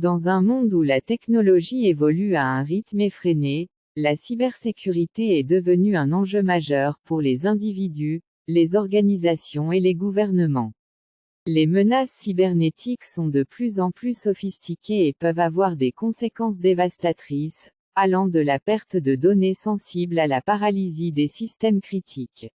Dans un monde où la technologie évolue à un rythme effréné, la cybersécurité est devenue un enjeu majeur pour les individus, les organisations et les gouvernements. Les menaces cybernétiques sont de plus en plus sophistiquées et peuvent avoir des conséquences dévastatrices, allant de la perte de données sensibles à la paralysie des systèmes critiques.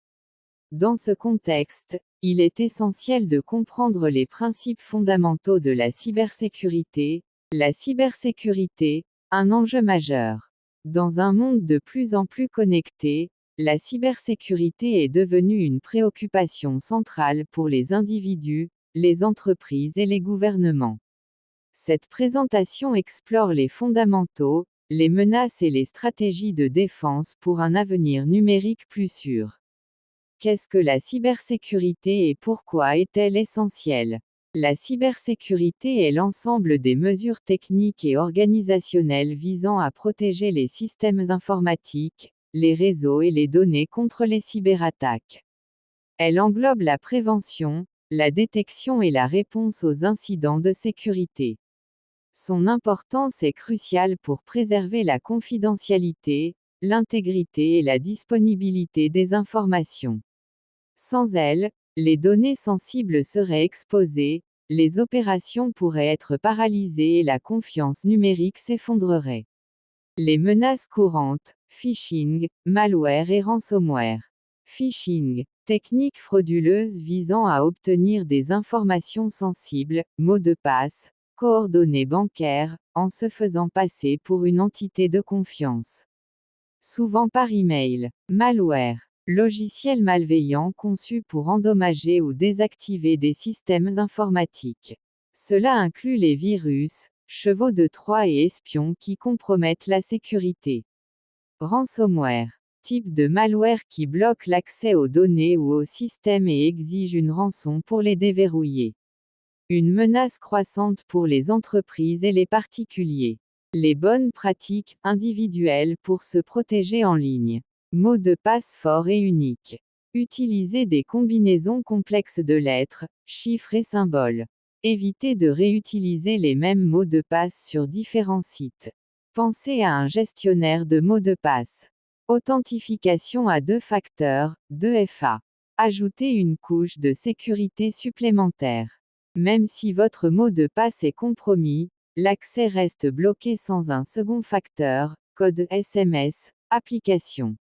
Dans ce contexte, il est essentiel de comprendre les principes fondamentaux de la cybersécurité. La cybersécurité, un enjeu majeur. Dans un monde de plus en plus connecté, la cybersécurité est devenue une préoccupation centrale pour les individus, les entreprises et les gouvernements. Cette présentation explore les fondamentaux, les menaces et les stratégies de défense pour un avenir numérique plus sûr. Qu'est-ce que la cybersécurité et pourquoi est-elle essentielle? La cybersécurité est l'ensemble des mesures techniques et organisationnelles visant à protéger les systèmes informatiques, les réseaux et les données contre les cyberattaques. Elle englobe la prévention, la détection et la réponse aux incidents de sécurité. Son importance est cruciale pour préserver la confidentialité, l'intégrité et la disponibilité des informations. Sans elle, les données sensibles seraient exposées, les opérations pourraient être paralysées et la confiance numérique s'effondrerait. Les menaces courantes, phishing, malware et ransomware. Phishing, technique frauduleuse visant à obtenir des informations sensibles, mots de passe, coordonnées bancaires, en se faisant passer pour une entité de confiance. Souvent par email. Malware. Logiciel malveillant conçu pour endommager ou désactiver des systèmes informatiques. Cela inclut les virus, chevaux de Troie et espions qui compromettent la sécurité. Ransomware. Type de malware qui bloque l'accès aux données ou aux systèmes et exige une rançon pour les déverrouiller. Une menace croissante pour les entreprises et les particuliers. Les bonnes pratiques individuelles pour se protéger en ligne. Mots de passe forts et uniques. Utilisez des combinaisons complexes de lettres, chiffres et symboles. Évitez de réutiliser les mêmes mots de passe sur différents sites. Pensez à un gestionnaire de mots de passe. Authentification à 2 facteurs, 2FA. Ajoutez une couche de sécurité supplémentaire. Même si votre mot de passe est compromis, l'accès reste bloqué sans un second facteur, code SMS, application.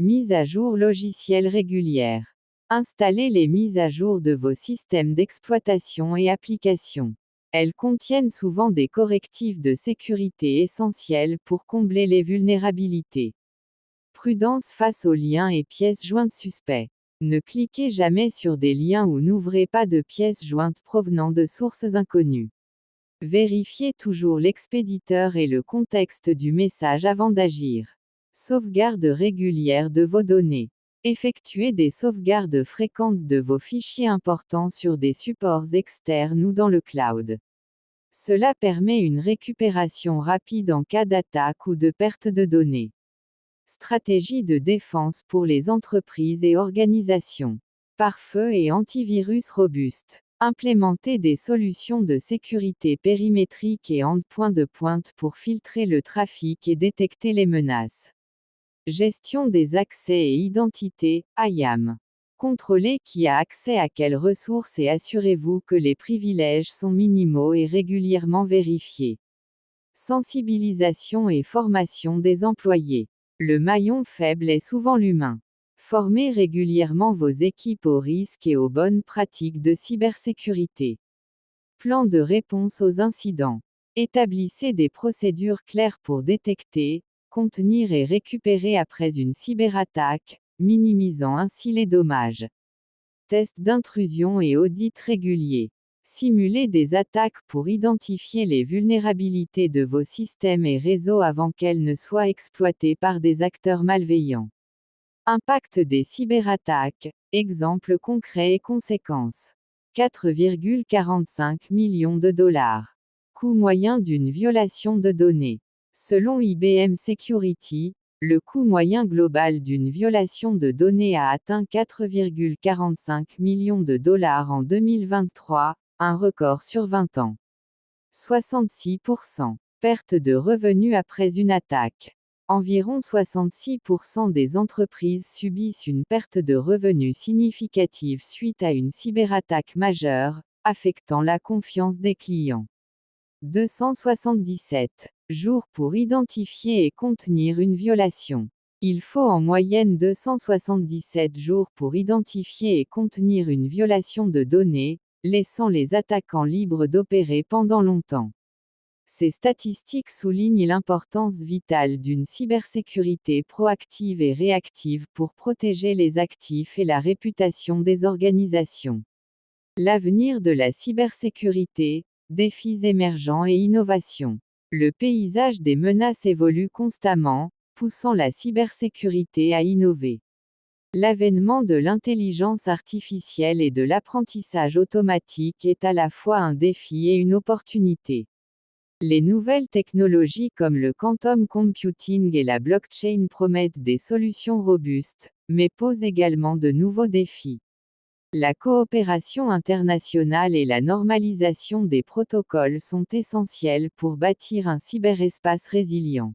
Mise à jour logicielle régulière. Installez les mises à jour de vos systèmes d'exploitation et applications. Elles contiennent souvent des correctifs de sécurité essentiels pour combler les vulnérabilités. Prudence face aux liens et pièces jointes suspects. Ne cliquez jamais sur des liens ou n'ouvrez pas de pièces jointes provenant de sources inconnues. Vérifiez toujours l'expéditeur et le contexte du message avant d'agir. Sauvegarde régulière de vos données. Effectuez des sauvegardes fréquentes de vos fichiers importants sur des supports externes ou dans le cloud. Cela permet une récupération rapide en cas d'attaque ou de perte de données. Stratégie de défense pour les entreprises et organisations. Pare-feu et antivirus robustes. Implémenter des solutions de sécurité périmétrique et endpoint de pointe pour filtrer le trafic et détecter les menaces. Gestion des accès et identité, IAM. Contrôlez qui a accès à quelles ressources et assurez-vous que les privilèges sont minimaux et régulièrement vérifiés. Sensibilisation et formation des employés. Le maillon faible est souvent l'humain. Formez régulièrement vos équipes aux risques et aux bonnes pratiques de cybersécurité. Plan de réponse aux incidents. Établissez des procédures claires pour détecter, contenir et récupérer après une cyberattaque, minimisant ainsi les dommages. Tests d'intrusion et audits réguliers. Simulez des attaques pour identifier les vulnérabilités de vos systèmes et réseaux avant qu'elles ne soient exploitées par des acteurs malveillants. Impact des cyberattaques, exemples concrets et conséquences. 4,45 millions de dollars. Coût moyen d'une violation de données. Selon IBM Security, le coût moyen global d'une violation de données a atteint 4,45 millions de dollars en 2023, un record sur 20 ans. 66%. Perte de revenus après une attaque. Environ 66% des entreprises subissent une perte de revenus significative suite à une cyberattaque majeure, affectant la confiance des clients. 277 jours pour identifier et contenir une violation. Il faut en moyenne 277 jours pour identifier et contenir une violation de données, laissant les attaquants libres d'opérer pendant longtemps. Ces statistiques soulignent l'importance vitale d'une cybersécurité proactive et réactive pour protéger les actifs et la réputation des organisations. L'avenir de la cybersécurité, défis émergents et innovations. Le paysage des menaces évolue constamment, poussant la cybersécurité à innover. L'avènement de l'intelligence artificielle et de l'apprentissage automatique est à la fois un défi et une opportunité. Les nouvelles technologies comme le quantum computing et la blockchain promettent des solutions robustes, mais posent également de nouveaux défis. La coopération internationale et la normalisation des protocoles sont essentielles pour bâtir un cyberespace résilient.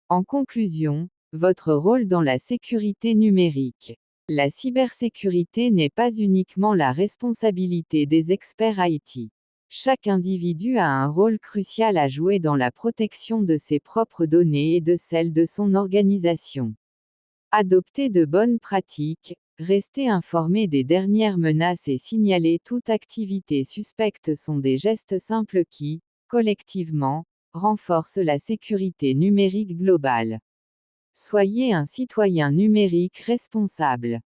En conclusion, votre rôle dans la sécurité numérique. La cybersécurité n'est pas uniquement la responsabilité des experts IT. Chaque individu a un rôle crucial à jouer dans la protection de ses propres données et de celles de son organisation. Adoptez de bonnes pratiques, rester informé des dernières menaces et signaler toute activité suspecte sont des gestes simples qui, collectivement, renforcent la sécurité numérique globale. Soyez un citoyen numérique responsable.